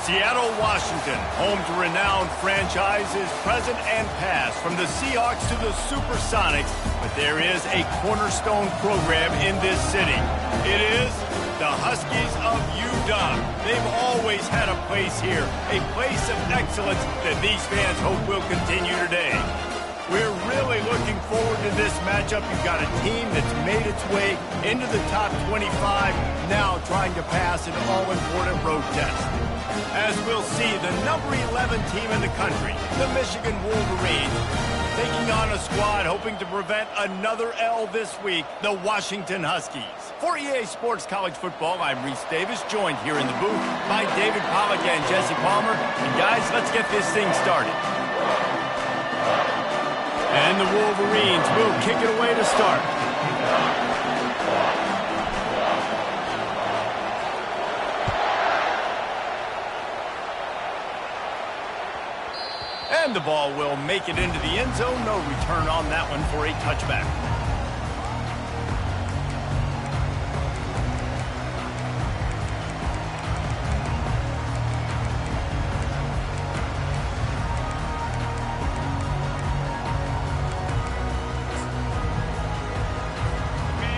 Seattle, Washington, home to renowned franchises present and past, from the Seahawks to the Supersonics, but there is a cornerstone program in this city. It is the Huskies of UW. They've always had a place here, a place of excellence that these fans hope will continue today. We're really looking forward to this matchup. You've got a team that's made its way into the top 25, now trying to pass an all-important road test. As we'll see, the number 11 team in the country, the Michigan Wolverines, taking on a squad hoping to prevent another L this week, the Washington Huskies. For EA Sports College Football, I'm Reese Davis, joined here in the booth by David Pollack and Jesse Palmer. And guys, let's get this thing started. And the Wolverines will kick it away to start. And the ball will make it into the end zone. No return on that one for a touchback.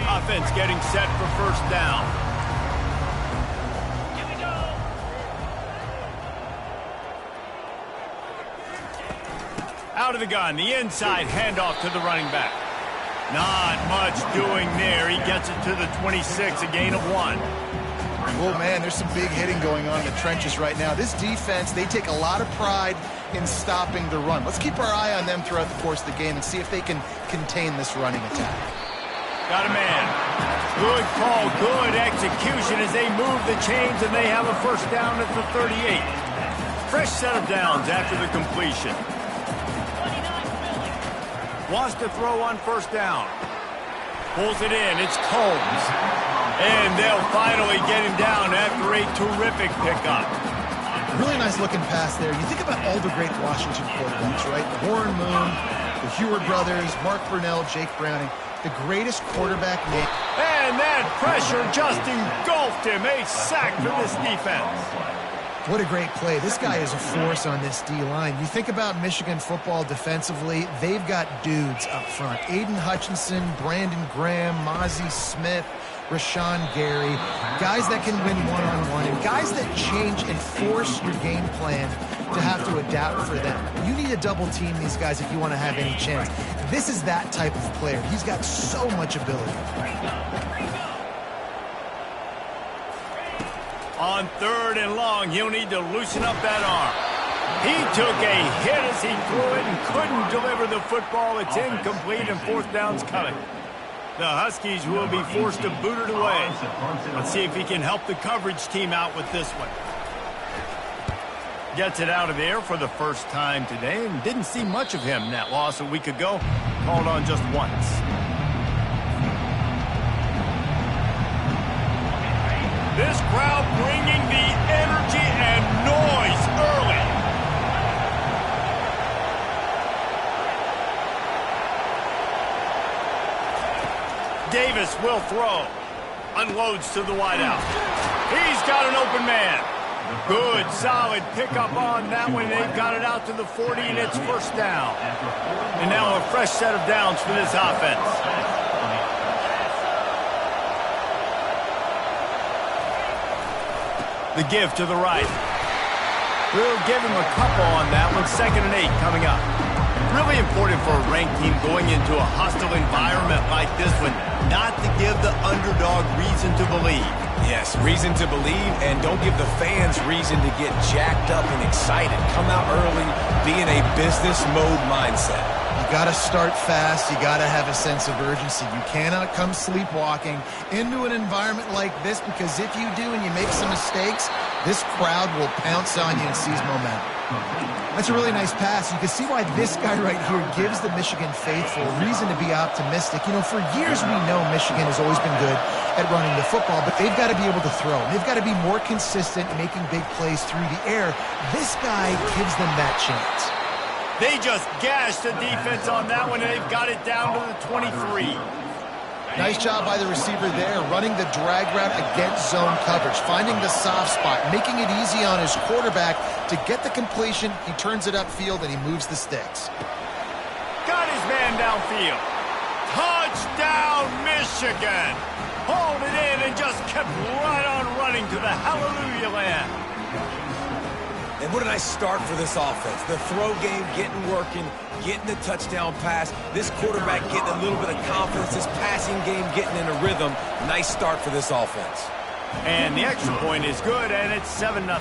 Offense getting set for first down. Here we go. Out of the gun, the inside handoff to the running back. Not much doing there. He gets it to the 26, a gain of 1. Oh, man, there's some big hitting going on in the trenches right now. This defense, they take a lot of pride in stopping the run. Let's keep our eye on them throughout the course of the game and see if they can contain this running attack. Got a man. Good call, good execution as they move the chains, and they have a first down at the 38. Fresh set of downs after the completion. Wants to throw on first down. Pulls it in. It's Combs. And they'll finally get him down after a terrific pickup. Really nice looking pass there. You think about all the great Washington quarterbacks, right? Warren Moon, the Heward brothers, Mark Brunell, Jake Browning. The greatest quarterback name. And that pressure just engulfed him. A sack for this defense. What a great play. This guy is a force on this D-line. You think about Michigan football defensively, they've got dudes up front. Aiden Hutchinson, Brandon Graham, Mozzie Smith, Rashawn Gary, guys that can win one-on-one, and guys that change and force your game plan to have to adapt for them. You need to double team these guys if you want to have any chance. This is that type of player. He's got so much ability. On 3rd and long, he'll need to loosen up that arm. He took a hit as he threw it and couldn't deliver the football. It's incomplete, and 4th down's coming. The Huskies will be forced to boot it away. Let's see if he can help the coverage team out with this one. Gets it out of there for the first time today, and didn't see much of him. That loss a week ago, called on just once. This crowd bringing the energy and noise early. Davis will throw. Unloads to the wideout. He's got an open man. Good, solid pickup on that one. They've got it out to the 40, and it's first down. And now a fresh set of downs for this offense. The give to the right. We'll give him a couple on that one. 2nd and 8 coming up. Really important for a ranked team going into a hostile environment like this one, not to give the underdog reason to believe. Yes, reason to believe, and don't give the fans reason to get jacked up and excited. Come out early, be in a business mode mindset. You got to start fast. You got to have a sense of urgency. You cannot come sleepwalking into an environment like this, because if you do and you make some mistakes, this crowd will pounce on you and seize momentum. That's a really nice pass. You can see why this guy right here gives the Michigan faithful reason to be optimistic. You know, for years we know Michigan has always been good at running the football, but they've got to be able to throw. They've got to be more consistent making big plays through the air. This guy gives them that chance. They just gashed the defense on that one, and they've got it down to the 23. Nice job by the receiver there, running the drag route against zone coverage, finding the soft spot, making it easy on his quarterback to get the completion. He turns it upfield, and he moves the sticks. Got his man downfield. Touchdown, Michigan! Hauled it in and just kept right on running to the hallelujah land. And what a nice start for this offense. The throw game working, getting the touchdown pass. This quarterback getting a little bit of confidence. This passing game getting in a rhythm. Nice start for this offense. And the extra point is good, and it's 7-0.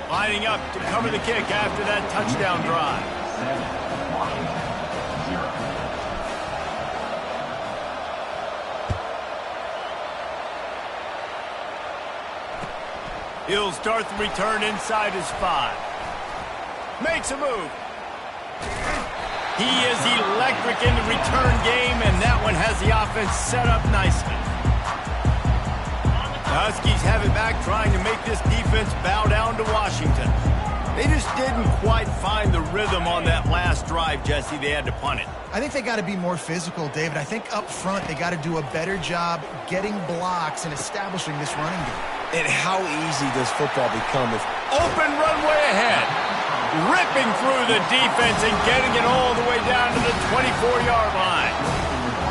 Lining up to cover the kick after that touchdown drive. He'll start the return inside his 5. Makes a move. He is electric in the return game, and that one has the offense set up nicely. The Huskies have it back, trying to make this defense bow down to Washington. They just didn't quite find the rhythm on that last drive, Jesse. They had to punt it. I think they got to be more physical, David. I think up front they got to do a better job getting blocks and establishing this running game. And how easy does football become if open runway ahead, ripping through the defense and getting it all the way down to the 24-yard line.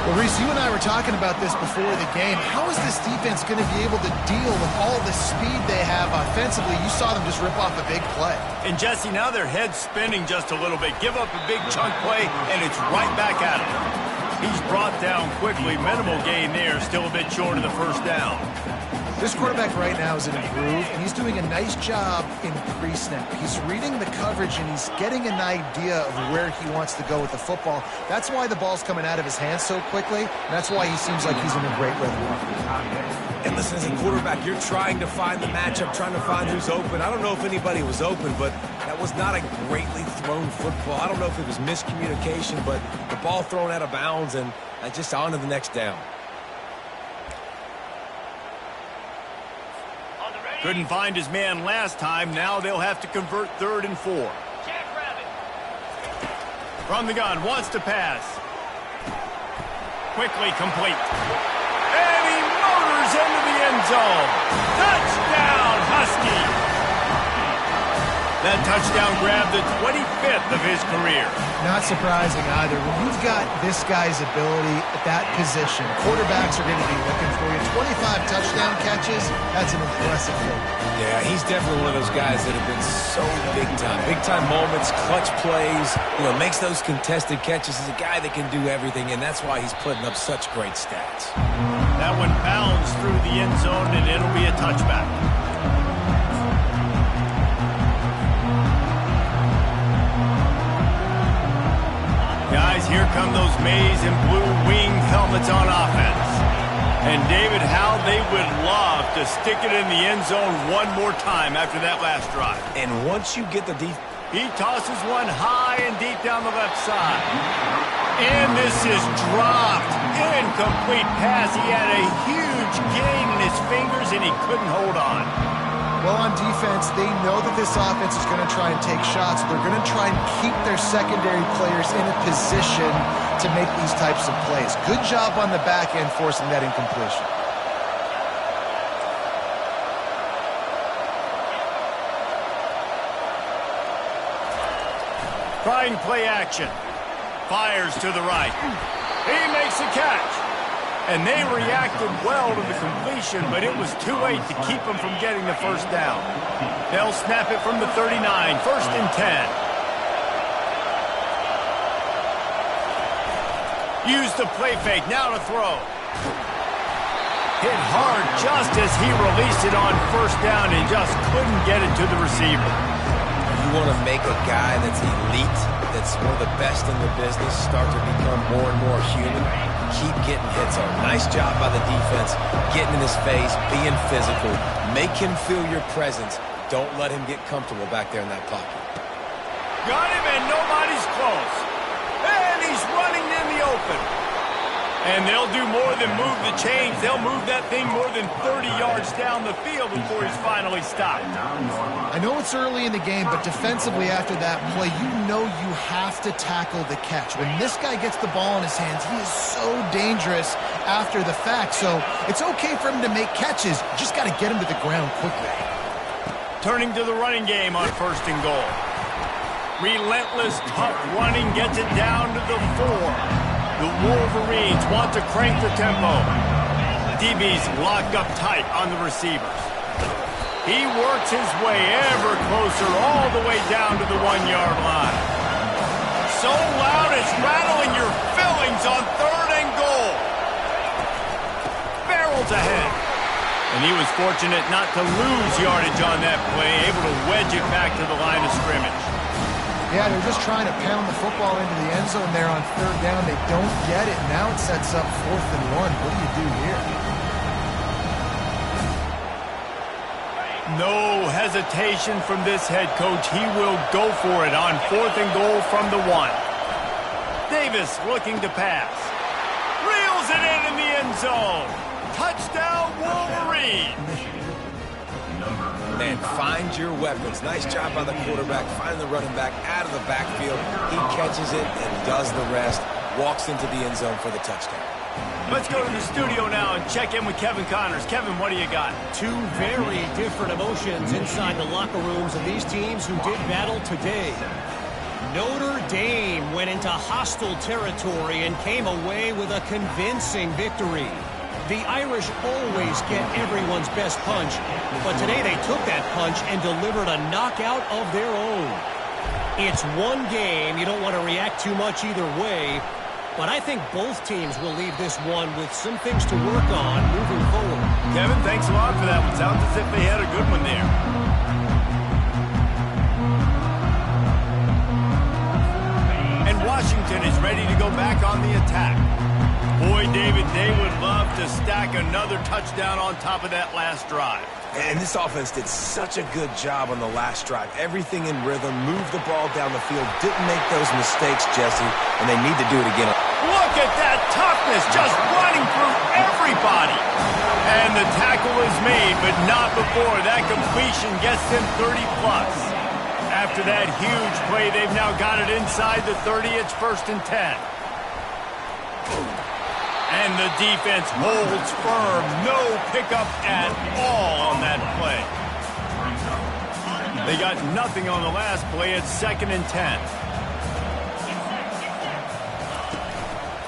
Well, Reese, you and I were talking about this before the game. How is this defense going to be able to deal with all the speed they have offensively? You saw them just rip off a big play. And, Jesse, now their head's spinning just a little bit. Give up a big chunk play, and it's right back at him. He's brought down quickly. Minimal gain there, still a bit short of the first down. This quarterback right now is in a groove, and he's doing a nice job in pre-snap. He's reading the coverage, and he's getting an idea of where he wants to go with the football. That's why the ball's coming out of his hands so quickly, and that's why he seems like he's in a great rhythm. And listen, as a quarterback, you're trying to find the matchup, trying to find who's open. I don't know if anybody was open, but that was not a greatly thrown football. I don't know if it was miscommunication, but the ball thrown out of bounds, and just on to the next down. Couldn't find his man last time. Now they'll have to convert 3rd and 4. From the gun, wants to pass. Quickly complete. And he motors into the end zone. Touchdown, Husky! That touchdown grabbed the 25th of his career. Not surprising either. When you've got this guy's ability at that position, quarterbacks are going to be looking for you. 25 touchdown catches, that's an impressive thing. Yeah, he's definitely one of those guys that have been so big time. Big time moments, clutch plays, makes those contested catches. He's a guy that can do everything, and that's why he's putting up such great stats. That one bounds through the end zone, and it'll be a touchback. Guys, here come those maize and blue winged helmets on offense. And David, how they would love to stick it in the end zone one more time after that last drive. And once you get the he tosses one high and deep down the left side. And this is dropped. Incomplete pass. He had a huge gain in his fingers, and he couldn't hold on. Well, on defense, they know that this offense is going to try and take shots. They're going to try and keep their secondary players in a position to make these types of plays. Good job on the back end forcing that incompletion. Trying play action. Fires to the right. He makes the catch. And they reacted well to the completion, but it was too late to keep them from getting the first down. They'll snap it from the 39, 1st and 10. Use the play fake, now to throw. Hit hard just as he released it on 1st down and just couldn't get it to the receiver. You want to make a guy that's elite, that's one of the best in the business, start to become more and more human. Keep getting hits on. Nice job by the defense, getting in his face, being physical. Make him feel your presence. Don't let him get comfortable back there in that pocket. Got him, and nobody's close. And he's running in the open. And they'll do more than move the chains. They'll move that thing more than 30 yards down the field before he's finally stopped. I know it's early in the game, but defensively after that play, you know you have to tackle the catch. When this guy gets the ball in his hands, he is so dangerous after the fact. So it's okay for him to make catches. You just got to get him to the ground quickly. Turning to the running game on 1st and goal. Relentless, tough running gets it down to the 4. The Wolverines want to crank the tempo. DB's locked up tight on the receivers. He works his way ever closer all the way down to the 1-yard line. So loud it's rattling your fillings on 3rd and goal. Barrels ahead. And he was fortunate not to lose yardage on that play, able to wedge it back to the line of scrimmage. Yeah, they're just trying to pound the football into the end zone there on 3rd down. They don't get it. Now it sets up 4th and 1. What do you do here? No hesitation from this head coach. He will go for it on 4th and goal from the 1. Davis looking to pass. Reels it in the end zone. Touchdown, Wolverines. Man, find your weapons. Nice job by the quarterback, finding the running back out of the backfield. He catches it and does the rest, walks into the end zone for the touchdown. Let's go to the studio now and check in with Kevin Connors. Kevin, what do you got? Two very different emotions inside the locker rooms of these teams who did battle today. Notre Dame went into hostile territory and came away with a convincing victory. The Irish always get everyone's best punch, but today they took that punch and delivered a knockout of their own. It's one game. You don't want to react too much either way, but I think both teams will leave this one with some things to work on moving forward. Kevin, thanks a lot for that one. Sounds as if they had a good one there. And Washington is ready to go back on the attack. Boy, David, they would love to stack another touchdown on top of that last drive. And this offense did such a good job on the last drive. Everything in rhythm, moved the ball down the field, didn't make those mistakes, Jesse, and they need to do it again. Look at that toughness, just running through everybody. And the tackle is made, but not before that completion gets them 30-plus. After that huge play, they've now got it inside the 30. It's 1st and 10. And the defense holds firm. No pickup at all on that play. They got nothing on the last play. It's 2nd and 10.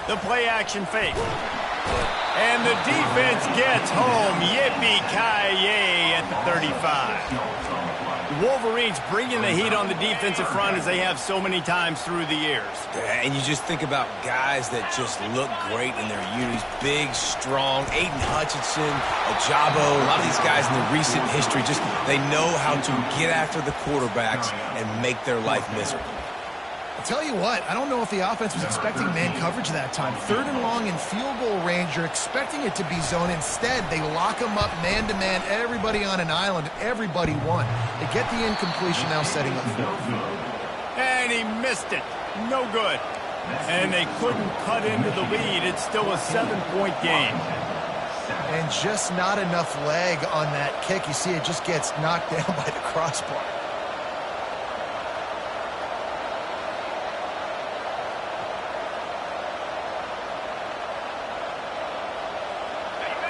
The play action fake. And the defense gets home. Yippee-ki-yay at the 35. The Wolverines bringing the heat on the defensive front as they have so many times through the years. And you just think about guys that just look great in their unis. Big, strong, Aiden Hutchinson, Ajabo, a lot of these guys in the recent history, just they know how to get after the quarterbacks and make their life miserable. I'll tell you what, I don't know if the offense was expecting man coverage that time. 3rd and long in field goal range, you're expecting it to be zone. Instead, they lock them up man-to-man, everybody on an island, everybody won. They get the incompletion, now setting up 4th. And he missed it. No good. And they couldn't cut into the lead. It's still a 7-point game. And just not enough leg on that kick. You see it just gets knocked down by the crossbar.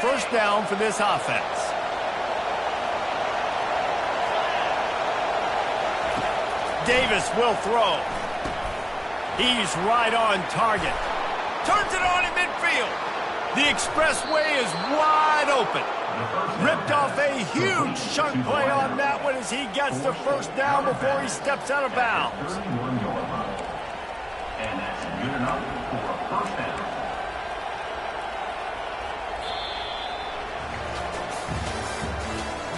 First down for this offense. Davis will throw. He's right on target. Turns it on in midfield. The expressway is wide open. Ripped off a huge chunk play on that one as he gets the first down before he steps out of bounds. And that's good enough for a first down.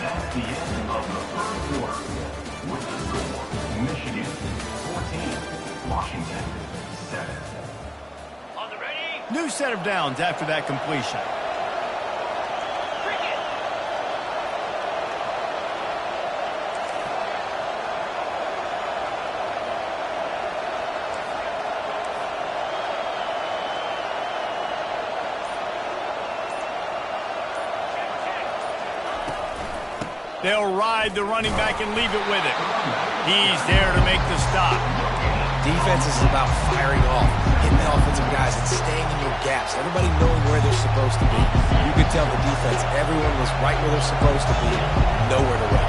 That's the end of the first quarter. With the score, Michigan 14, Washington 7. On the ready. New set of downs after that completion. They'll ride the running back and leave it with it. He's there to make the stop. Defense is about firing off, hitting the offensive guys and staying in your gaps. Everybody knowing where they're supposed to be. You could tell the defense, everyone was right where they're supposed to be, nowhere to run.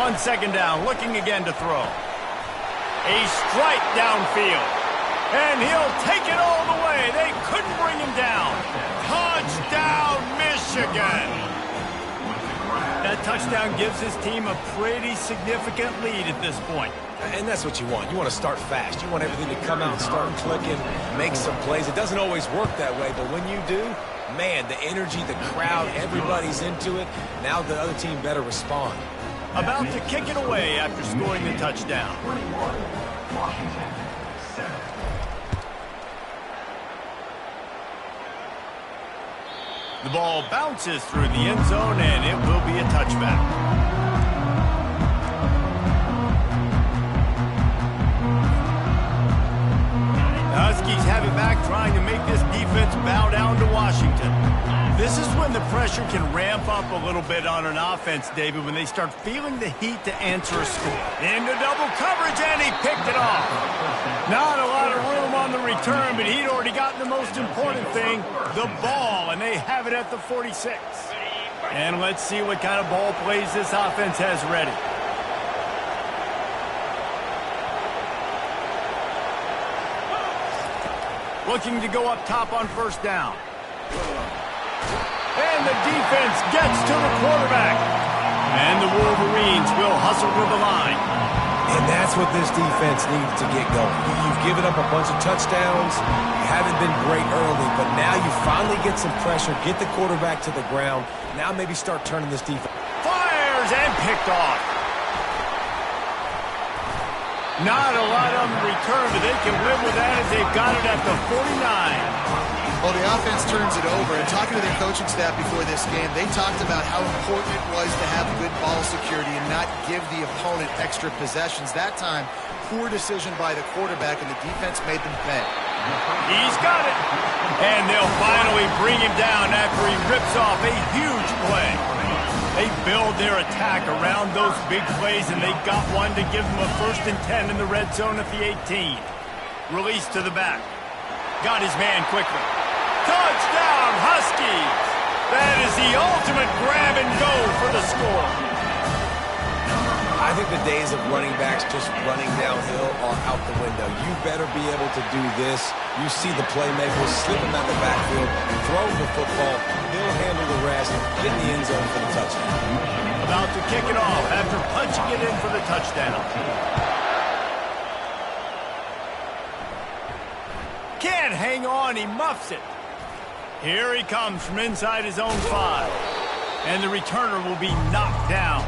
On second down, looking again to throw. A strike downfield. And he'll take it all the way. They couldn't bring him down. Touchdown, Michigan. That touchdown gives his team a pretty significant lead at this point. And that's what you want. You want to start fast. You want everything to come out and start clicking, make some plays. It doesn't always work that way, but when you do, man, the energy, the crowd, everybody's into it. Now the other team better respond. About to kick it away after scoring the touchdown. 21, Washington, 7. The ball bounces through the end zone, and it will be a touchback. The Huskies have it back, trying to make this defense bow down to Washington. This is when the pressure can ramp up a little bit on an offense, David, when they start feeling the heat to answer a score. Into double coverage, and he picked it off. Not a lot of room on the return, but he'd already gotten the most important thing, the ball, and they have it at the 46. And let's see what kind of ball plays this offense has ready. Looking to go up top on first down. And the defense gets to the quarterback. And the Wolverines will hustle to the line. And that's what this defense needs to get going. You've given up a bunch of touchdowns. You haven't been great early, but now you finally get some pressure, get the quarterback to the ground. Now maybe start turning this defense. Fires and picked off. Not a lot on the return, but they can live with that as they've got it at the 49. Well, the offense turns it over, and talking to their coaching staff before this game, they talked about how important it was to have good ball security and not give the opponent extra possessions. That time, poor decision by the quarterback, and the defense made them pay. He's got it. And they'll finally bring him down after he rips off a huge play. They build their attack around those big plays, and they got one to give them a 1st and 10 in the red zone at the 18. Release to the back. Got his man quickly. Touchdown, Huskies! That is the ultimate grab and go for the score. I think the days of running backs just running downhill are out the window. You better be able to do this. You see the playmakers slipping out the backfield, throwing the football. He'll handle the rest, get in the end zone for the touchdown. About to kick it off after punching it in for the touchdown. Can't hang on, he muffs it. Here he comes from inside his own 5. And the returner will be knocked down.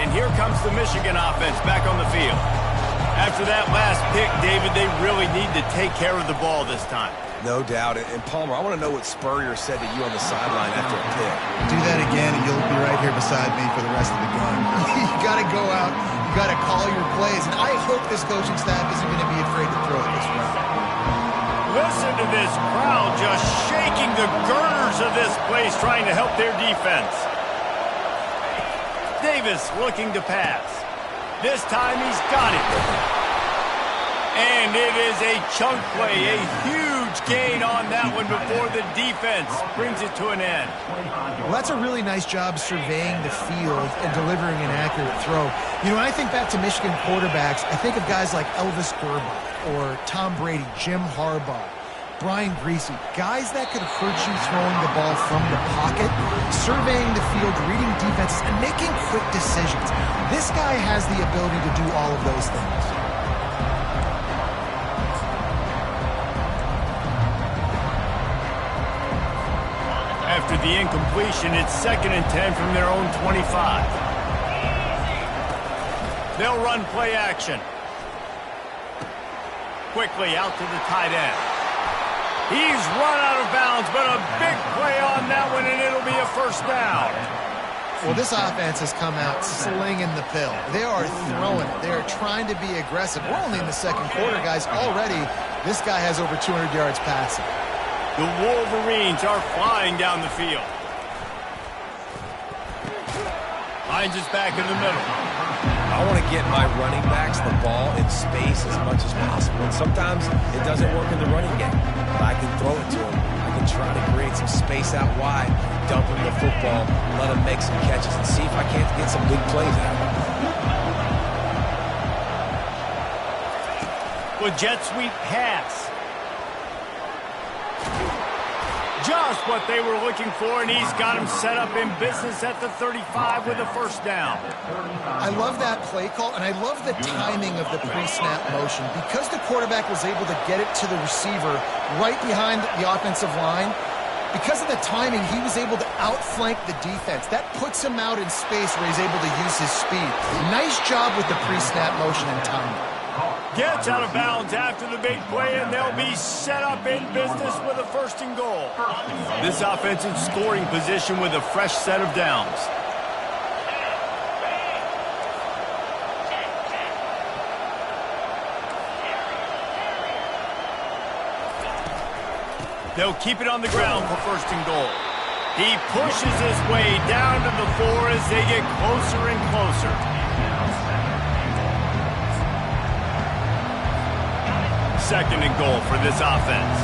And here comes the Michigan offense back on the field. After that last pick, David, they really need to take care of the ball this time. No doubt. And Palmer, I want to know what Spurrier said to you on the sideline after a pick. Do that again, and you'll be right here beside me for the rest of the game. You got to go out. You got to call your plays. And I hope this coaching staff isn't going to be afraid to throw it this round. Listen to this crowd just shaking the girders of this place, trying to help their defense. Davis looking to pass. This time he's got it. And it is a chunk play, a huge gain on that one before the defense brings it to an end. Well, that's a really nice job surveying the field and delivering an accurate throw. You know, when I think back to Michigan quarterbacks, I think of guys like Elvis Grbac or Tom Brady, Jim Harbaugh, Brian Griese, guys that could hurt you throwing the ball from the pocket, surveying the field, reading defenses, and making quick decisions. This guy has the ability to do all of those things. After the incompletion, it's 2nd and 10 from their own 25. They'll run play action. Quickly out to the tight end. He's run out of bounds, but a big play on that one, and it'll be a 1st down. Well, this offense has come out slinging the pill. They are throwing it. They are trying to be aggressive. We're only in the second quarter, guys. Already, this guy has over 200 yards passing. The Wolverines are flying down the field. Hines is back in the middle. I want to get my running backs the ball in space as much as possible. And sometimes it doesn't work in the running game. But I can throw it to them. I can try to create some space out wide, dump him the football, let him make some catches, and see if I can't get some big plays out of him. With jet sweep pass. Just what they were looking for, and he's got him set up in business at the 35 with a first down. I love that play call, and I love the timing of the pre-snap motion. Because the quarterback was able to get it to the receiver right behind the offensive line, because of the timing, he was able to outflank the defense. That puts him out in space where he's able to use his speed. Nice job with the pre-snap motion and timing. Gets out of bounds after the big play, and they'll be set up in business with a first and goal. This offense in scoring position with a fresh set of downs. They'll keep it on the ground for first and goal. He pushes his way down to the 4 as they get closer and closer. Second and goal for this offense.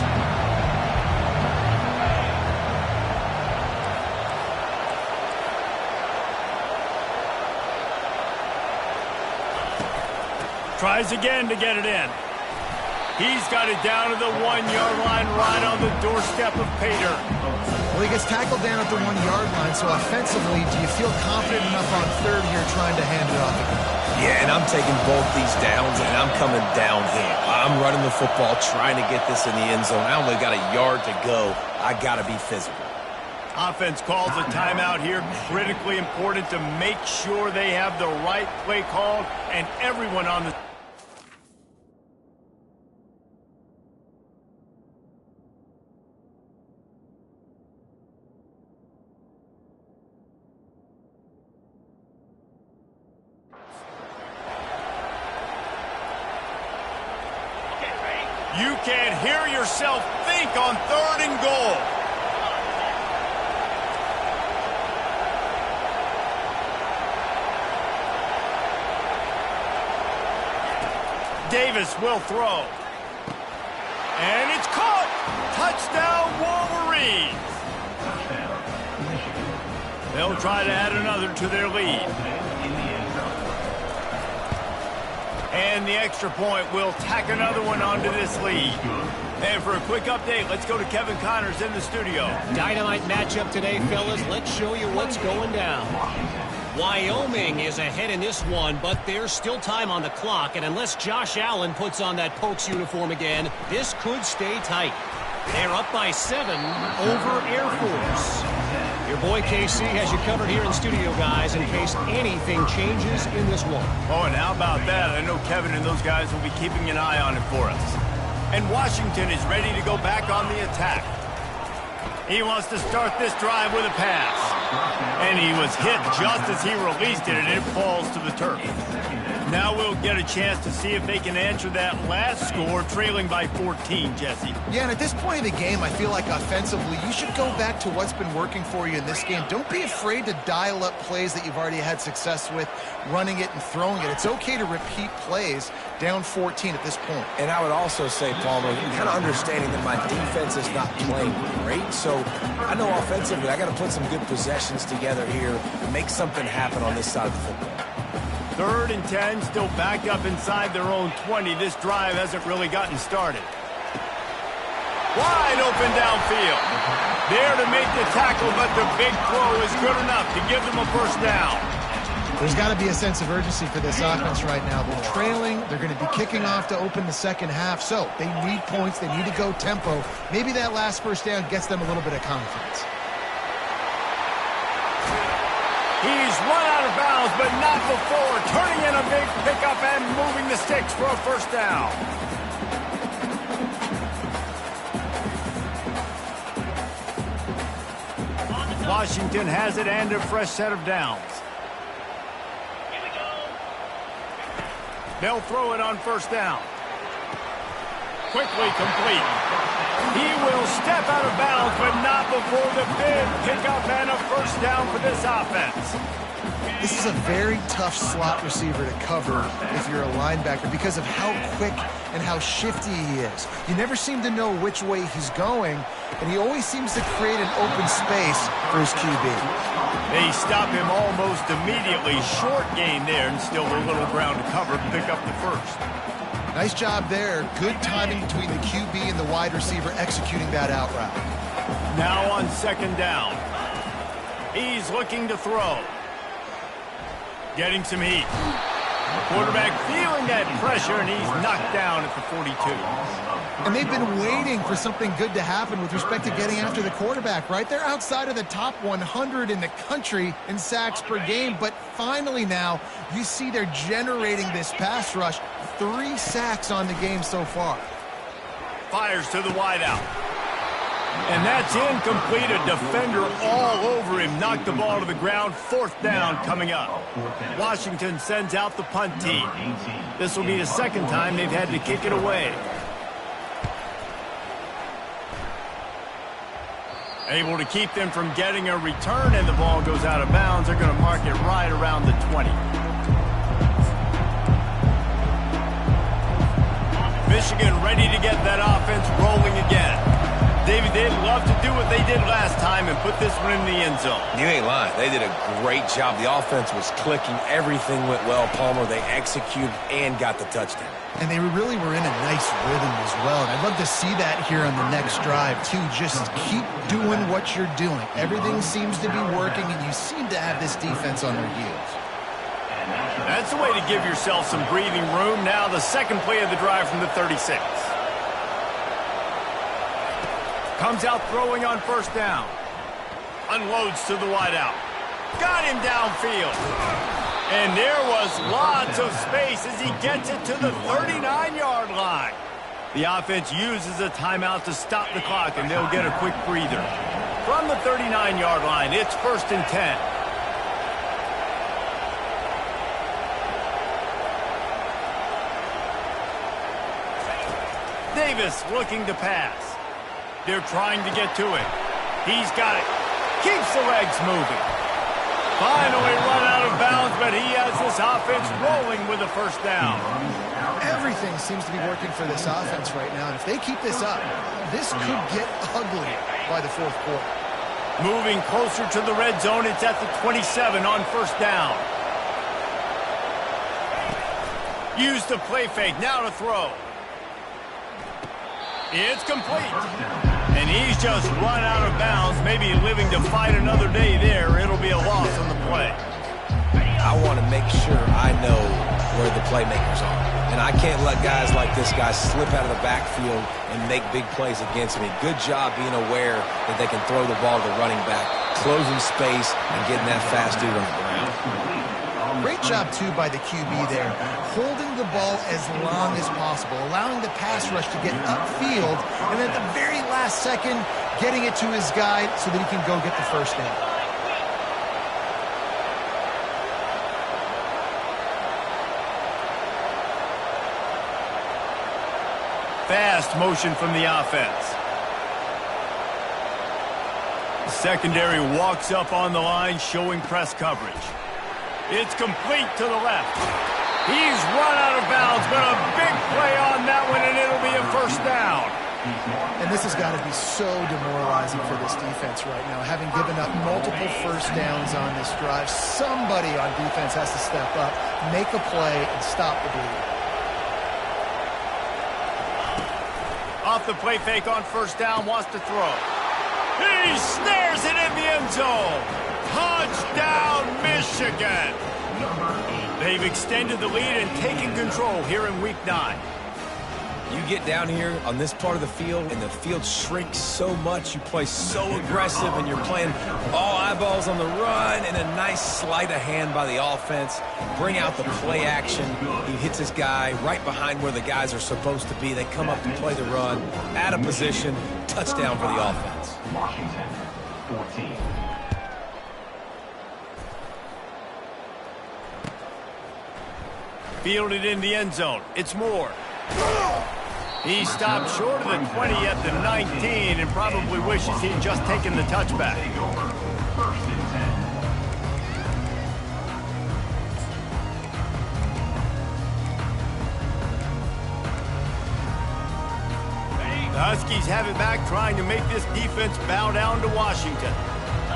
Tries again to get it in. He's got it down to the 1-yard line right on the doorstep of pay dirt. Well, he gets tackled down at the 1-yard line, so offensively, do you feel confident enough on third here trying to hand it off again? Yeah, and I'm taking both these downs, and I'm coming downhill. I'm running the football, trying to get this in the end zone. I only got a yard to go. I got to be physical. Offense calls a timeout here. Critically important to make sure they have the right play called and everyone on the... You can't hear yourself think on third and goal. Davis will throw. And it's caught. Touchdown, Wolverines. They'll try to add another to their lead. And the extra point will tack another one onto this lead. And for a quick update, let's go to Kevin Connors in the studio. Dynamite matchup today, fellas. Let's show you what's going down. Wyoming is ahead in this one, but there's still time on the clock. And unless Josh Allen puts on that Pokes uniform again, this could stay tight. They're up by 7 over Air Force. Your boy KC has you covered here in studio, guys, in case anything changes in this one. Oh, and how about that? I know Kevin and those guys will be keeping an eye on it for us. And Washington is ready to go back on the attack. He wants to start this drive with a pass. And he was hit just as he released it, and it falls to the turf. Now we'll get a chance to see if they can answer that last score, trailing by 14, Jesse. Yeah, and at this point of the game, I feel like offensively, you should go back to what's been working for you in this game. Don't be afraid to dial up plays that you've already had success with, running it and throwing it. It's okay to repeat plays down 14 at this point. And I would also say, Palmer, kind of understanding that my defense is not playing great, so I know offensively I got to put some good possessions together here and make something happen on this side of the football. 3rd and 10, still backed up inside their own 20. This drive hasn't really gotten started. Wide open downfield. There to make the tackle, but the big throw is good enough to give them a first down. There's got to be a sense of urgency for this offense right now. They're trailing. They're going to be kicking off to open the second half. So they need points. They need to go tempo. Maybe that last first down gets them a little bit of confidence. He's run out of bounds, but not before. Turning in a big pickup and moving the sticks for a first down. Washington has it and a fresh set of downs. They'll throw it on first down. Quickly complete. He will step out of bounds, but not before the big pickup and a first down for this offense. This is a very tough slot receiver to cover if you're a linebacker because of how quick and how shifty he is. You never seem to know which way he's going, and he always seems to create an open space for his QB. They stop him almost immediately. Short gain there, and still a little ground to cover to pick up the first. Nice job there. Good timing between the QB and the wide receiver executing that out route. Now on second down. He's looking to throw. Getting some heat. Quarterback feeling that pressure, and he's knocked down at the 42. And they've been waiting for something good to happen with respect to getting after the quarterback, right? They're outside of the top 100 in the country in sacks per game, but finally now you see they're generating this pass rush. 3 sacks on the game so far. Fires to the wideout. And that's incomplete. A defender all over him. Knocked the ball to the ground. Fourth down coming up. Washington sends out the punt team. This will be the second time they've had to kick it away. Able to keep them from getting a return, and the ball goes out of bounds. They're going to mark it right around the 20. Michigan ready to get that offense rolling again. David, they'd love to do what they did last time and put this one in the end zone. You ain't lying. They did a great job. The offense was clicking. Everything went well, Palmer. They executed and got the touchdown. And they really were in a nice rhythm as well. And I'd love to see that here on the next drive, too. Just keep doing what you're doing. Everything seems to be working, and you seem to have this defense on their heels. That's the way to give yourself some breathing room. Now the second play of the drive from the 36. Comes out throwing on first down. Unloads to the wideout. Got him downfield. And there was lots of space as he gets it to the 39-yard line. The offense uses a timeout to stop the clock, and they'll get a quick breather. From the 39-yard line, it's 1st and 10. Davis looking to pass. They're trying to get to it. He's got it. Keeps the legs moving. Finally run out of bounds, but he has this offense rolling with a first down. Everything seems to be working for this offense right now. And if they keep this up, this could get ugly by the 4th quarter. Moving closer to the red zone. It's at the 27 on first down. Use the play fake. Now to throw. It's complete. And he's just run out of bounds, maybe living to fight another day there. It'll be a loss on the play. I want to make sure I know where the playmakers are. And I can't let guys like this guy slip out of the backfield and make big plays against me. Good job being aware that they can throw the ball to the running back, closing space, and getting that fast dude on the ground. Great job, too, by the QB there, holding the ball as long as possible, allowing the pass rush to get upfield, and at the very last second, getting it to his guy so that he can go get the first down. Fast motion from the offense. The secondary walks up on the line, showing press coverage. It's complete to the left. He's run out of bounds, but a big play on that one, and it'll be a first down. And this has got to be so demoralizing for this defense right now. Having given up multiple first downs on this drive, somebody on defense has to step up, make a play, and stop the bleeding. Off the play fake on first down, wants to throw. He snares it in the end zone. Touchdown, Michigan. They've extended the lead and taken control here in Week 9. You get down here on this part of the field, and the field shrinks so much. You play so aggressive, and you're playing all eyeballs on the run, and a nice sleight of hand by the offense. Bring out the play action. He hits his guy right behind where the guys are supposed to be. They come up to play the run, out of position, touchdown for the offense. Washington, 14. Fielded in the end zone. It's Moore. He stopped short of the 20 at the 19 and probably wishes he'd just taken the touchback. First and 10. The Huskies have it back, trying to make this defense bow down to Washington.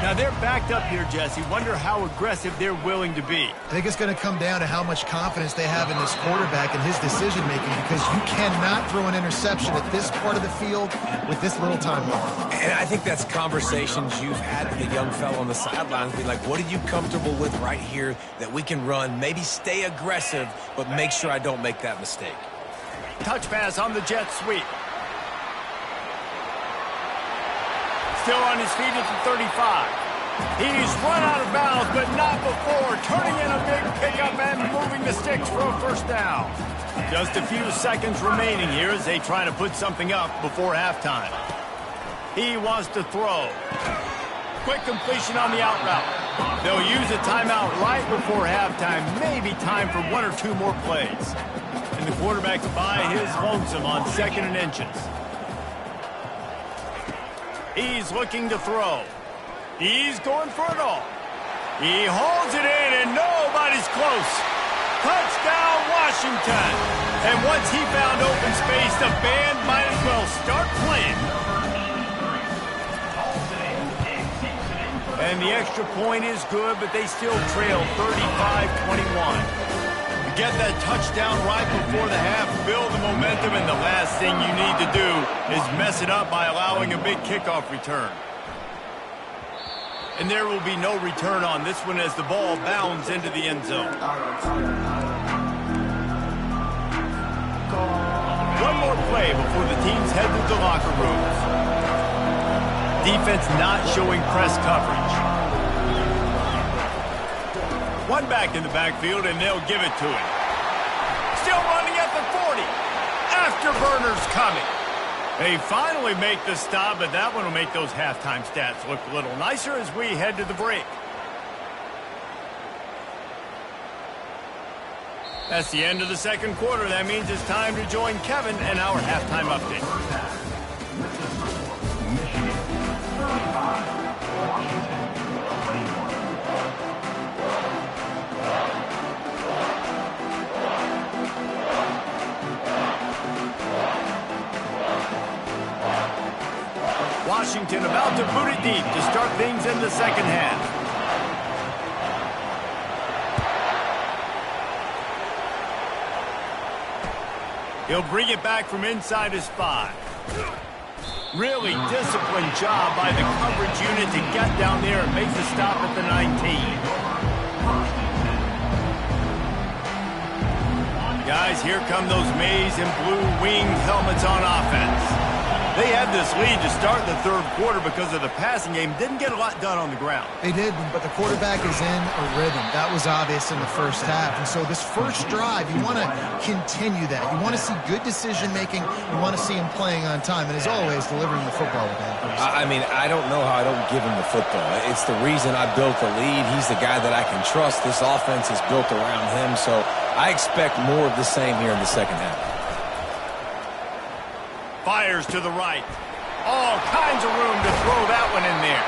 Now they're backed up here, Jesse. Wonder how aggressive they're willing to be. I think it's going to come down to how much confidence they have in this quarterback and his decision-making, because you cannot throw an interception at this part of the field with this little time left. And I think that's conversations you've had with the young fellow on the sidelines. Be like, what are you comfortable with right here that we can run? Maybe stay aggressive, but make sure I don't make that mistake. Touch pass on the jet sweep. Still on his feet at the 35. He's run out of bounds, but not before turning in a big pickup and moving the sticks for a first down. Just a few seconds remaining here as they try to put something up before halftime. He wants to throw. Quick completion on the out route. They'll use a timeout right before halftime. Maybe time for one or two more plays. And the quarterback's by his lonesome on 2nd and inches. He's looking to throw. He's going for it all. He hauls it in, and nobody's close. Touchdown, Washington. And once he found open space, the band might as well start playing. And the extra point is good, but they still trail 35-21. Get that touchdown right before the half, build the momentum, and the last thing you need to do is mess it up by allowing a big kickoff return. And there will be no return on this one as the ball bounds into the end zone. One more play before the teams head to the locker rooms. Defense not showing press coverage. One back in the backfield, and they'll give it to him. Still running at the 40. Afterburners coming. They finally make the stop, but that one will make those halftime stats look a little nicer as we head to the break. That's the end of the second quarter. That means it's time to join Kevin and our halftime update. Michigan 35, Washington 21. Washington about to boot it deep to start things in the second half. He'll bring it back from inside his 5. Really disciplined job by the coverage unit to get down there and make the stop at the 19. Guys, here come those maize and blue winged helmets on offense. They had this lead to start the third quarter because of the passing game. Didn't get a lot done on the ground. They did, but the quarterback is in a rhythm. That was obvious in the first half. And so this first drive, you want to continue that. You want to see good decision-making. You want to see him playing on time. And as always, delivering the football with accuracy. I mean, I don't know how I don't give him the football. It's the reason I built the lead. He's the guy that I can trust. This offense is built around him. So I expect more of the same here in the second half. Fires to the right. All kinds of room to throw that one in there.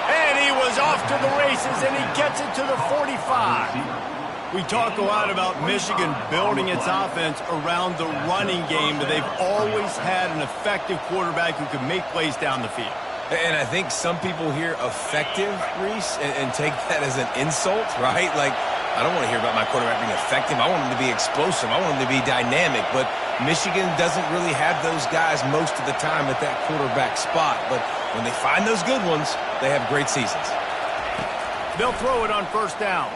And he was off to the races, and he gets it to the 45. We talk a lot about Michigan building its offense around the running game, but they've always had an effective quarterback who can make plays down the field. And I think some people hear effective, Reese, and take that as an insult, right? Like, I don't want to hear about my quarterback being effective. I want him to be explosive. I want him to be dynamic. But Michigan doesn't really have those guys most of the time at that quarterback spot. But when they find those good ones, they have great seasons. They'll throw it on first down.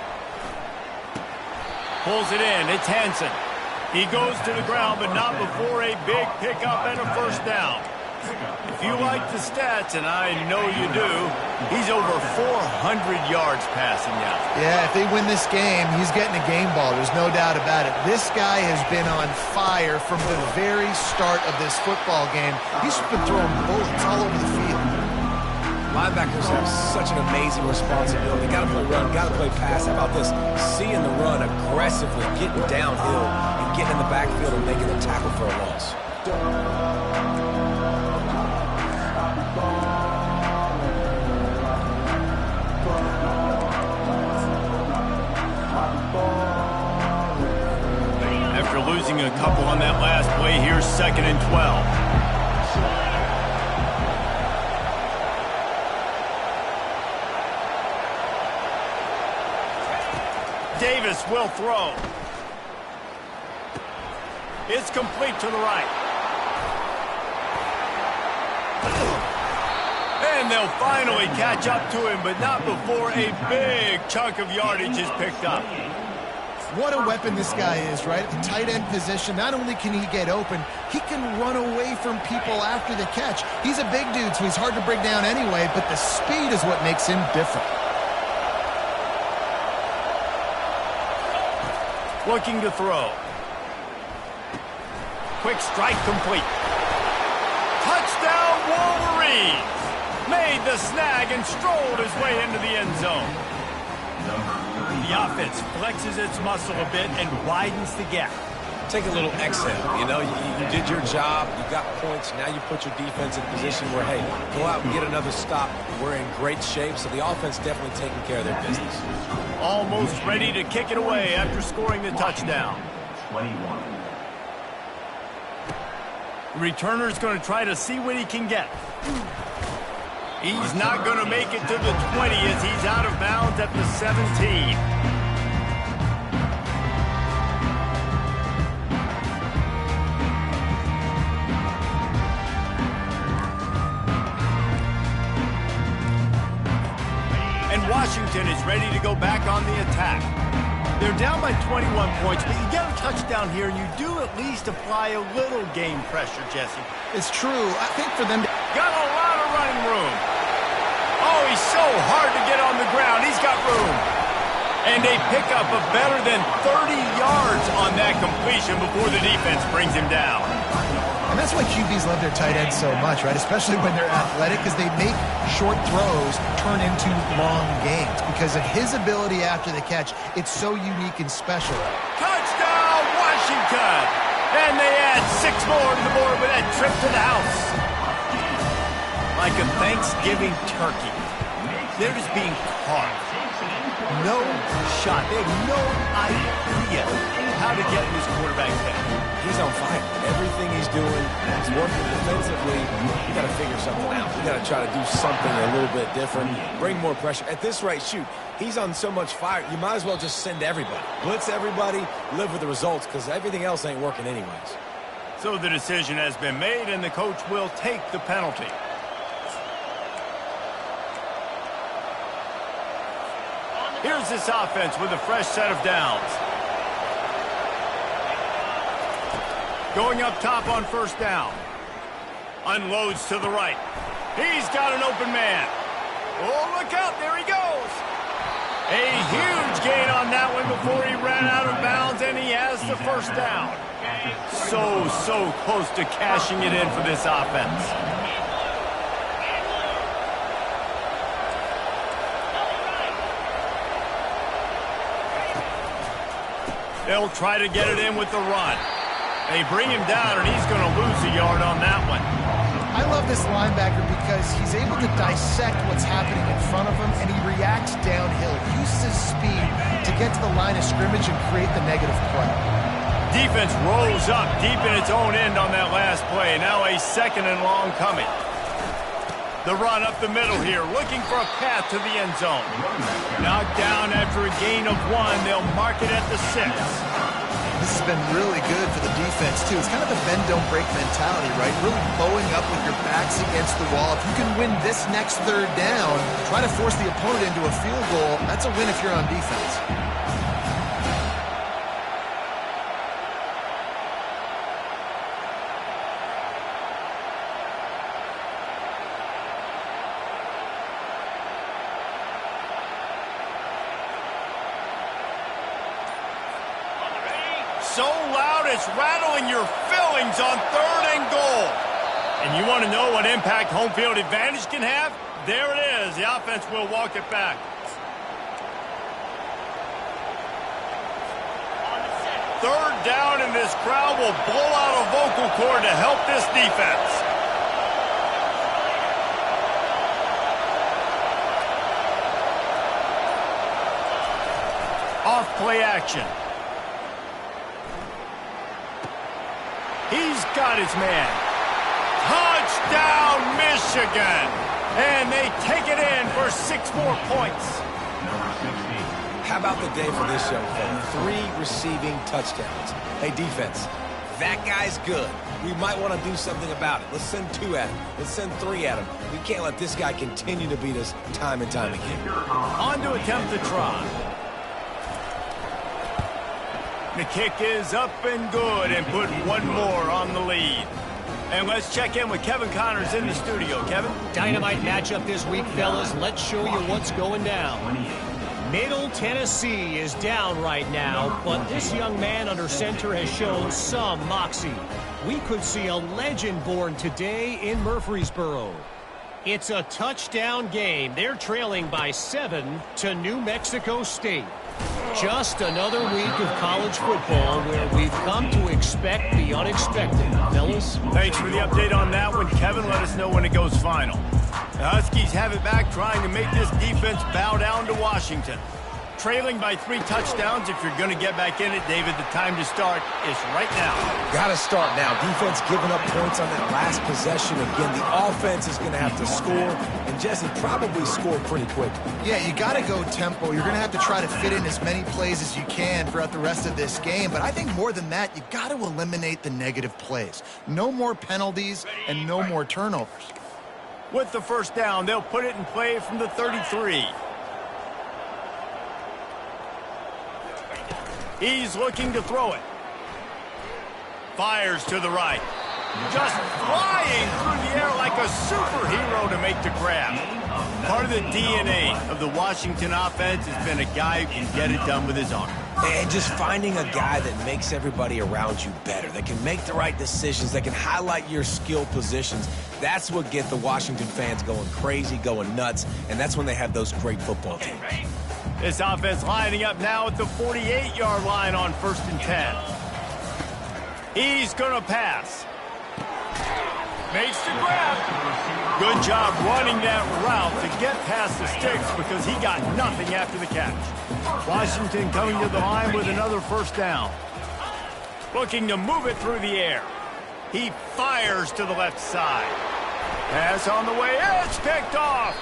Pulls it in. It's Hansen. He goes to the ground, but not before a big pickup and a first down. If you like the stats, and I know you do, he's over 400 yards passing now. Yeah, if they win this game, he's getting a game ball. There's no doubt about it. This guy has been on fire from the very start of this football game. He's been throwing bullets all over the field. Linebackers have such an amazing responsibility. Got to play run, got to play pass. How about this? Seeing the run aggressively, getting downhill, and getting in the backfield and making a tackle for a loss. After losing a couple on that last play, here's 2nd and 12. Davis will throw. It's complete to the right. And they'll finally catch up to him, but not before a big chunk of yardage is picked up. What a weapon this guy is, right? At the tight end position, not only can he get open, he can run away from people after the catch. He's a big dude, so he's hard to bring down anyway, but the speed is what makes him different. Looking to throw. Quick strike complete. Touchdown Wolverines! Made the snag and strolled his way into the end zone. The offense flexes its muscle a bit and widens the gap. Take a little exhale. You know, you did your job. You got points. Now you put your defense in a position where, hey, go out and get another stop. We're in great shape, so the offense definitely taking care of their business. Almost ready to kick it away after scoring the touchdown. 21. The returner's going to try to see what he can get. He's not going to make it to the 20 as he's out of bounds at the 17. Washington is ready to go back on the attack. They're down by 21 points, but you get a touchdown here, and you do at least apply a little game pressure, Jesse. It's true. I think for them to... Got a lot of running room. Oh, he's so hard to get on the ground. He's got room. And a pickup of better than 30 yards on that completion before the defense brings him down. And that's why QBs love their tight ends so much, right? Especially when they're athletic, because they make short throws turn into long games. Because of his ability after the catch, it's so unique and special. Touchdown, Washington! And they add 6 more to the board with that trip to the house. Like a Thanksgiving turkey. They're just being caught. No shot. They have no idea how to get in this quarterback's head. He's on fire. Everything he's doing is working defensively. We got to figure something out. We got to try to do something a little bit different. Bring more pressure. At this rate, shoot, he's on so much fire, you might as well just send everybody. Blitz everybody, live with the results, because everything else ain't working anyways. So the decision has been made, and the coach will take the penalty. Here's this offense with a fresh set of downs. Going up top on first down. Unloads to the right. He's got an open man. Oh, look out. There he goes. A huge gain on that one before he ran out of bounds, and he has the first down. So close to cashing it in for this offense. They'll try to get it in with the run. They bring him down, and he's going to lose a yard on that one. I love this linebacker because he's able to dissect what's happening in front of him, and he reacts downhill. He uses his speed to get to the line of scrimmage and create the negative play. Defense rolls up deep in its own end on that last play. Now a 2nd and long coming. The run up the middle here, looking for a path to the end zone. Knocked down after a gain of 1. They'll mark it at the 6. This has been really good for the defense, too. It's kind of the bend-don't-break mentality, right? Really bowing up with your backs against the wall. If you can win this next 3rd down, try to force the opponent into a field goal, that's a win if you're on defense. So loud it's rattling your fillings on 3rd and goal. And you want to know what impact home field advantage can have? There it is. The offense will walk it back. Third down, and this crowd will blow out a vocal cord to help this defense. Off play action. He's got his man. Touchdown, Michigan! And they take it in for 6 more points. Number 16. How about the day for this young fella? 3 receiving touchdowns. Hey, defense, that guy's good. We might want to do something about it. Let's send 2 at him. Let's send 3 at him. We can't let this guy continue to beat us time and time again. On to attempt the try. The kick is up and good and put 1 more on the lead. And let's check in with Kevin Connors in the studio. Kevin? Dynamite matchup this week, fellas. Let's show you what's going down. 28. Middle Tennessee is down right now, but this young man under center has shown some moxie. We could see a legend born today in Murfreesboro. It's a touchdown game. They're trailing by 7 to New Mexico State. Just another week of college football where we've come to expect the unexpected. Fellas? Thanks for the update on that one, Kevin. Let us know when it goes final. The Huskies have it back, trying to make this defense bow down to Washington. Trailing by 3 touchdowns. If you're going to get back in it, David, the time to start is right now. Got to start now. Defense giving up points on that last possession. Again, the offense is going to have to score, and Jesse probably scored pretty quick. Yeah, you got to go tempo. You're going to have to try to fit in as many plays as you can throughout the rest of this game. But I think more than that, you got to eliminate the negative plays. No more penalties and no more turnovers. With the first down, they'll put it in play from the 33. He's looking to throw it. Fires to the right. Just flying through the air like a superhero to make the grab. Part of the DNA of the Washington offense has been a guy who can get it done with his arm. And just finding a guy that makes everybody around you better, that can make the right decisions, that can highlight your skill positions. That's what gets the Washington fans going crazy, going nuts, and that's when they have those great football teams. This offense lining up now at the 48-yard line on 1st and 10. He's going to pass. Makes the grab. Good job running that route to get past the sticks because he got nothing after the catch. Washington coming to the line with another first down. Looking to move it through the air. He fires to the left side. Pass on the way. It's picked off.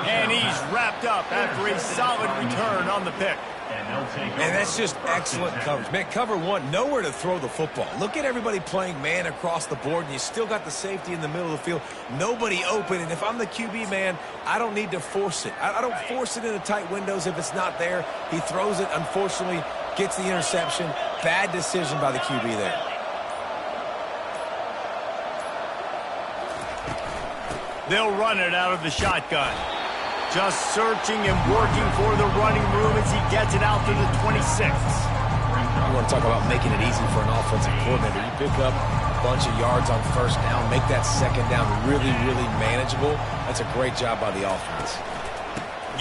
And he's wrapped up after a solid return on the pick. And that's just excellent coverage. Man, cover 1, nowhere to throw the football. Look at everybody playing man across the board, and you still got the safety in the middle of the field. Nobody open, and if I'm the QB, man, I don't need to force it. I don't force it into tight windows if it's not there. He throws it, unfortunately, gets the interception. Bad decision by the QB there. They'll run it out of the shotgun. Just searching and working for the running room as he gets it out to the 26. You want to talk about making it easy for an offensive coordinator. You pick up a bunch of yards on first down, make that second down really, really manageable. That's a great job by the offense.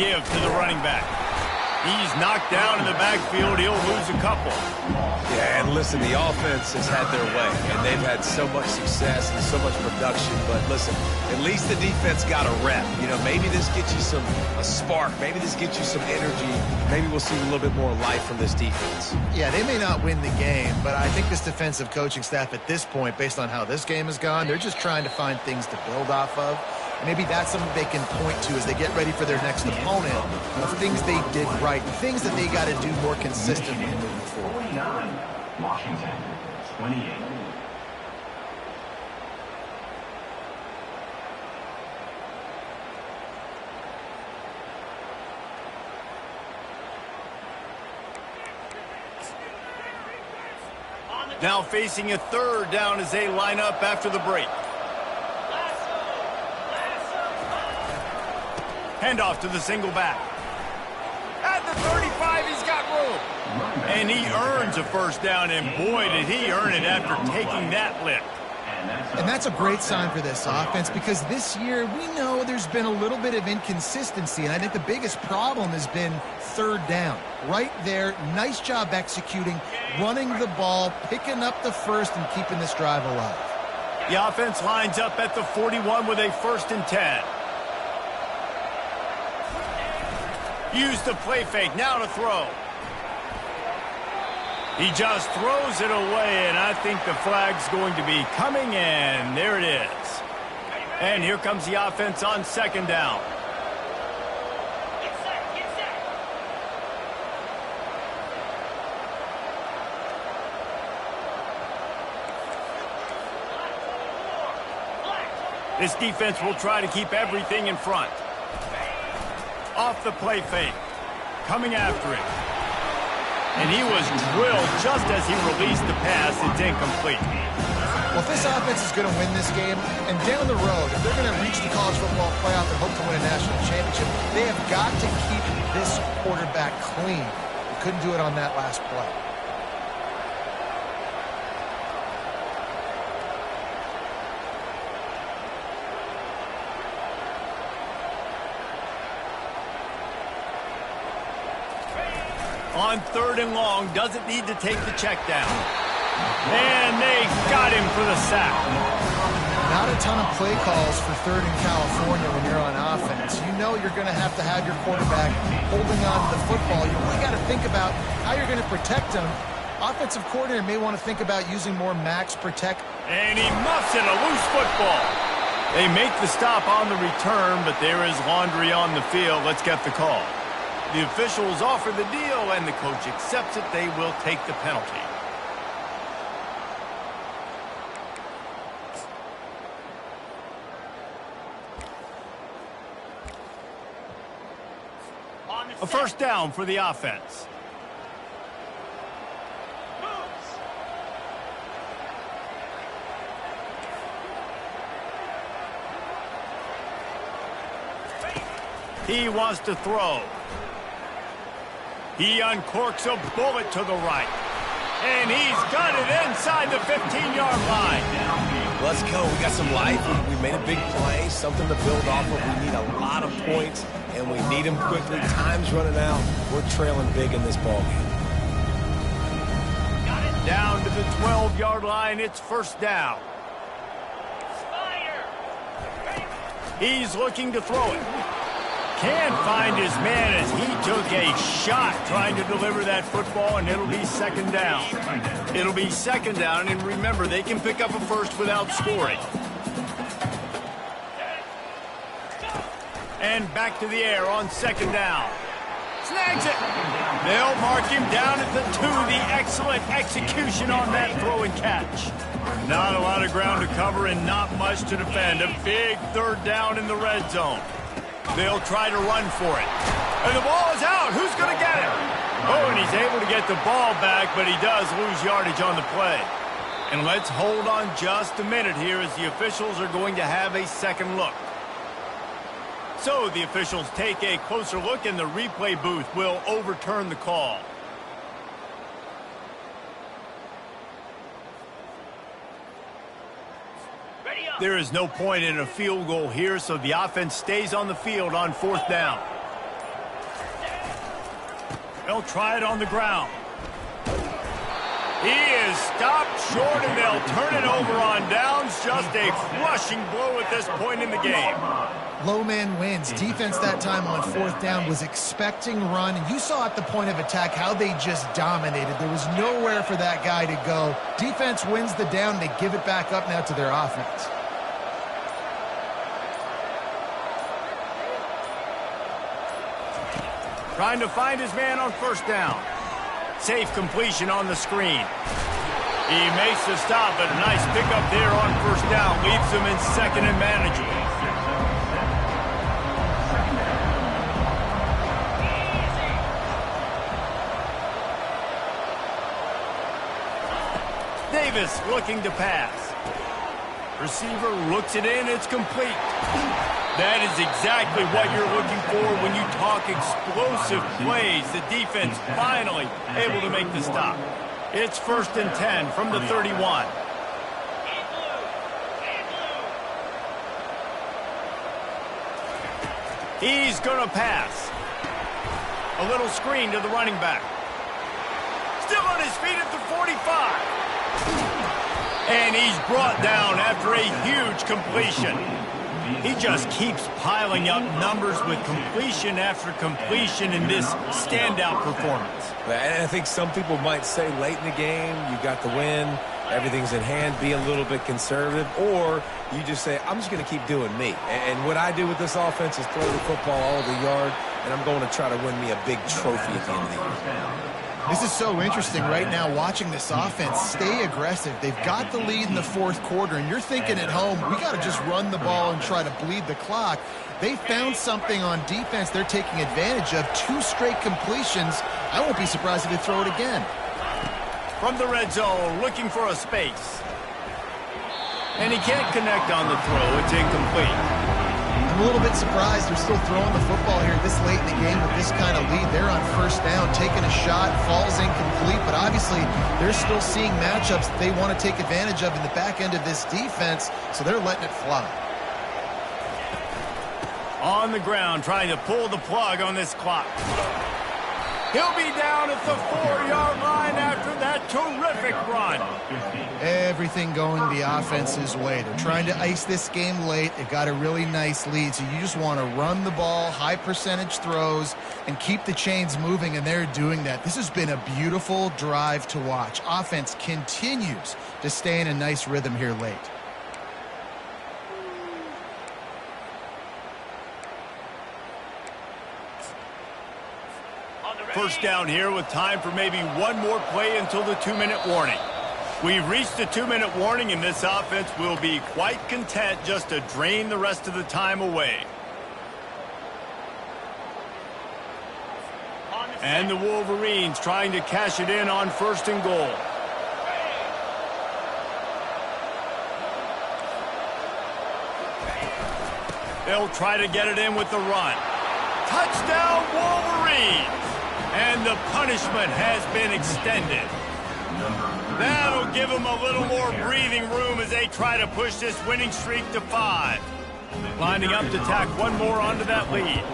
Give to the running back. He's knocked down in the backfield. He'll lose a couple. Yeah, and listen, the offense has had their way, and they've had so much success and so much production. But listen, at least the defense got a rep. You know, maybe this gets you a spark. Maybe this gets you some energy. Maybe we'll see a little bit more life from this defense. Yeah, they may not win the game, but I think this defensive coaching staff at this point, based on how this game has gone, they're just trying to find things to build off of. Maybe that's something they can point to as they get ready for their next opponent, of things they did right, things that they got to do more consistently moving forward. 49. Washington, 28. Now facing a third down as they line up after the break. Handoff to the single back. At the 35, he's got room. And he earns a first down, and boy, did he earn it after taking that lift. And that's a great sign for this offense because this year we know there's been a little bit of inconsistency, and I think the biggest problem has been third down. Right there, nice job executing, running the ball, picking up the first, and keeping this drive alive. The offense lines up at the 41 with a 1st and 10. Use the play fake, now to throw. He just throws it away, and I think the flag's going to be coming, and there it is. And here comes the offense on 2nd down. This defense will try to keep everything in front. Off the play fake. Coming after it. And he was drilled just as he released the pass. It's incomplete. Well, if this offense is going to win this game, and down the road, if they're going to reach the college football playoff and hope to win a national championship, they have got to keep this quarterback clean. They couldn't do it on that last play. On 3rd and long, doesn't need to take the check down. And they got him for the sack. Not a ton of play calls for 3rd in California when you're on offense. You know you're going to have your quarterback holding on to the football. You really got to think about how you're going to protect him. Offensive coordinator may want to think about using more max protect. And he muffs it, a loose football. They make the stop on the return, but there is laundry on the field. Let's get the call. The officials offer the deal, and the coach accepts it. They will take the penalty. A 1st down for the offense. He wants to throw. He uncorks a bullet to the right. And he's got it inside the 15-yard line. Let's go. We got some life. We made a big play, something to build off of. We need a lot of points, and we need them quickly. Time's running out. We're trailing big in this ballgame. Down to the 12-yard line. It's 1st down. He's looking to throw it. Can't find his man as he took a shot trying to deliver that football, and it'll be 2nd down. It'll be 2nd down, and remember, they can pick up a first without scoring. And back to the air on 2nd down. Snags it. They'll mark him down at the 2. The excellent execution on that throw and catch. Not a lot of ground to cover and not much to defend. A big 3rd down in the red zone. They'll try to run for it. And the ball is out. Who's going to get it? Oh, and he's able to get the ball back, but he does lose yardage on the play. And let's hold on just a minute here as the officials are going to have a second look. So the officials take a closer look, and the replay booth will overturn the call. There is no point in a field goal here, so the offense stays on the field on 4th down. They'll try it on the ground. He is stopped short, and they'll turn it over on downs. Just a crushing blow at this point in the game. Low man wins. Defense that time on 4th down was expecting run. And you saw at the point of attack how they just dominated. There was nowhere for that guy to go. Defense wins the down. They give it back up now to their offense. Trying to find his man on 1st down. Safe completion on the screen. He makes the stop, but a nice pickup there on 1st down. Leaves him in 2nd and manageable. Davis looking to pass. Receiver looks it in. It's complete. That is exactly what you're looking for when you talk explosive plays. The defense finally able to make the stop. It's 1st and 10 from the 31. He's going to pass. A little screen to the running back. Still on his feet at the 45. And he's brought down after a huge completion. He just keeps piling up numbers with completion after completion in this standout performance. And I think some people might say late in the game, you got the win, everything's in hand, be a little bit conservative, or you just say, I'm just going to keep doing me. And what I do with this offense is throw the football all over the yard, and I'm going to try to win me a big trophy at the end of the year. This is so interesting right now watching this offense stay aggressive. They've got the lead in the fourth quarter, and you're thinking at home, we got to just run the ball and try to bleed the clock. They found something on defense they're taking advantage of. 2 straight completions. I won't be surprised if they throw it again. From the red zone, looking for a space. And he can't connect on the throw. It's incomplete. I'm a little bit surprised they're still throwing the football here this late in the game with this kind of lead. They're on first down, taking a shot, falls incomplete, but obviously they're still seeing matchups that they want to take advantage of in the back end of this defense, so they're letting it fly. On the ground, trying to pull the plug on this clock. He'll be down at the 4-yard line after that terrific run. Everything going the offense's way. They're trying to ice this game late. They've got a really nice lead, so you just want to run the ball, high percentage throws, and keep the chains moving, and they're doing that. This has been a beautiful drive to watch. Offense continues to stay in a nice rhythm here late. First down here with time for maybe one more play until the 2-minute warning. We've reached the 2-minute warning, and this offense will be quite content just to drain the rest of the time away. And the Wolverines trying to cash it in on 1st and goal. They'll try to get it in with the run. Touchdown, Wolverines! And the punishment has been extended. That'll give them a little more breathing room as they try to push this winning streak to 5. Lining up to tack one more onto that lead.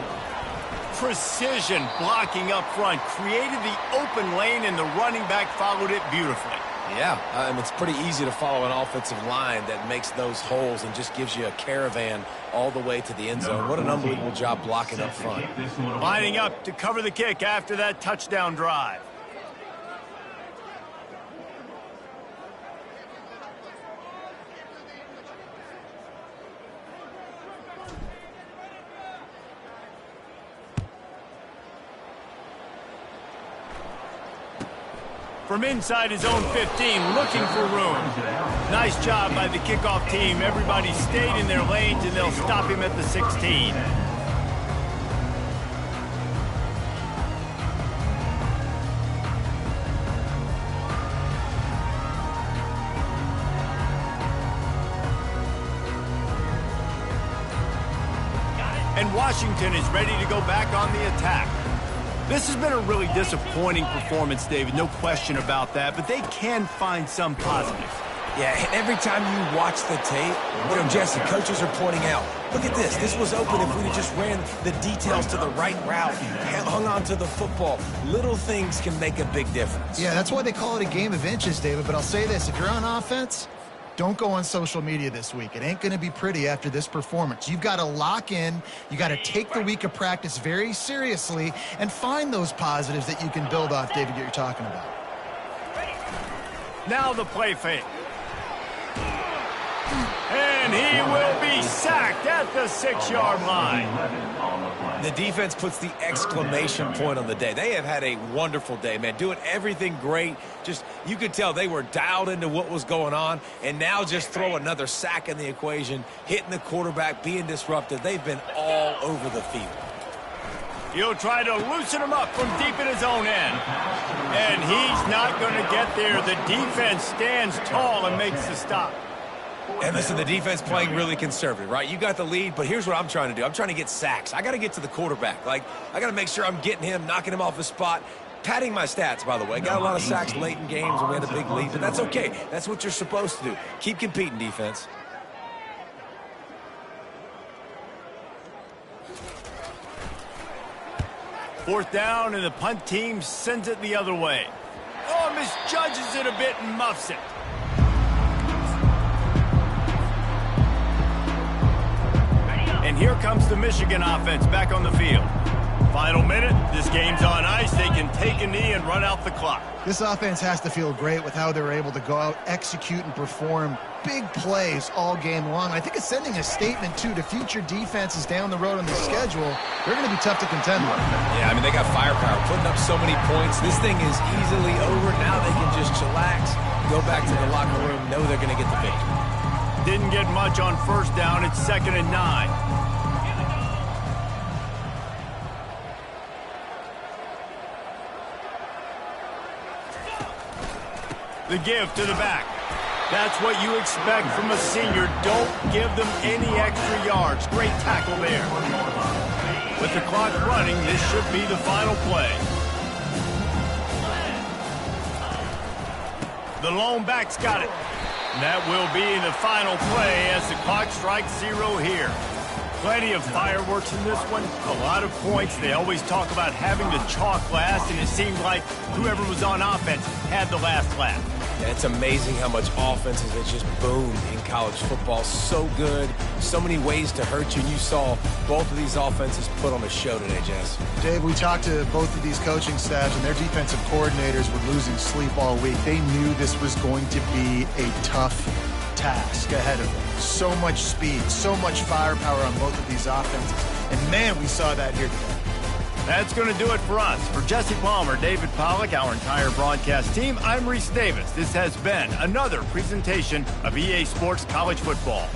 Precision blocking up front created the open lane, and the running back followed it beautifully. Yeah, it's pretty easy to follow an offensive line that makes those holes and just gives you a caravan all the way to the end zone. What an unbelievable job blocking up front. Lining up to cover the kick after that touchdown drive. From inside his own 15, looking for room. Nice job by the kickoff team. Everybody stayed in their lanes, and they'll stop him at the 16. And Washington is ready to go back on the attack. This has been a really disappointing performance, David, no question about that, but they can find some positives. Yeah, and every time you watch the tape, Jesse, coaches are pointing out, look at this. This was open if we just ran the details to the right route, hung on to the football. Little things can make a big difference. Yeah, that's why they call it a game of inches, David, but I'll say this. If you're on offense, don't go on social media this week. It ain't going to be pretty after this performance. You've got to lock in. You got to take the week of practice very seriously and find those positives that you can build off, David, that you're talking about. Now the play fake. And he will be sacked at the 6-yard line. The defense puts the exclamation point on the day. They have had a wonderful day, man, doing everything great. Just, you could tell they were dialed into what was going on, and now just throw another sack in the equation, hitting the quarterback, being disruptive. They've been all over the field. He'll try to loosen him up from deep in his own end. And he's not going to get there. The defense stands tall and makes the stop. And listen, the defense playing really conservative, right? You got the lead, but here's what I'm trying to do. I'm trying to get sacks. I got to get to the quarterback. I got to make sure I'm getting him, knocking him off his spot. Padding my stats, by the way. Got a lot of sacks late in games when we had a big lead, but that's okay. That's what you're supposed to do. Keep competing, defense. 4th down, and the punt team sends it the other way. Oh, misjudges it a bit and muffs it. And here comes the Michigan offense back on the field. Final minute, this game's on ice. They can take a knee and run out the clock. This offense has to feel great with how they're able to go out, execute, and perform big plays all game long. I think it's sending a statement, too, to future defenses down the road on the schedule. They're going to be tough to contend with. Yeah, I mean, they got firepower, putting up so many points. This thing is easily over. Now they can just chillax, go back to the locker room, know they're going to get the victory. Didn't get much on 1st down. It's 2nd and 9. The give to the back. That's what you expect from a senior. Don't give them any extra yards. Great tackle there. With the clock running, this should be the final play. The lone back's got it. And that will be the final play as the clock strikes 0 here. Plenty of fireworks in this one. A lot of points. They always talk about having the chalk last, and it seemed like whoever was on offense had the last laugh. Yeah, it's amazing how much offenses have just boomed in college football. So good. So many ways to hurt you. And you saw both of these offenses put on a show today, Jess. Dave, we talked to both of these coaching staffs, and their defensive coordinators were losing sleep all week. They knew this was going to be a tough task ahead of them. So much speed, so much firepower on both of these offenses. And, man, we saw that here today. That's going to do it for us. For Jesse Palmer, David Pollack, our entire broadcast team, I'm Reese Davis. This has been another presentation of EA Sports College Football.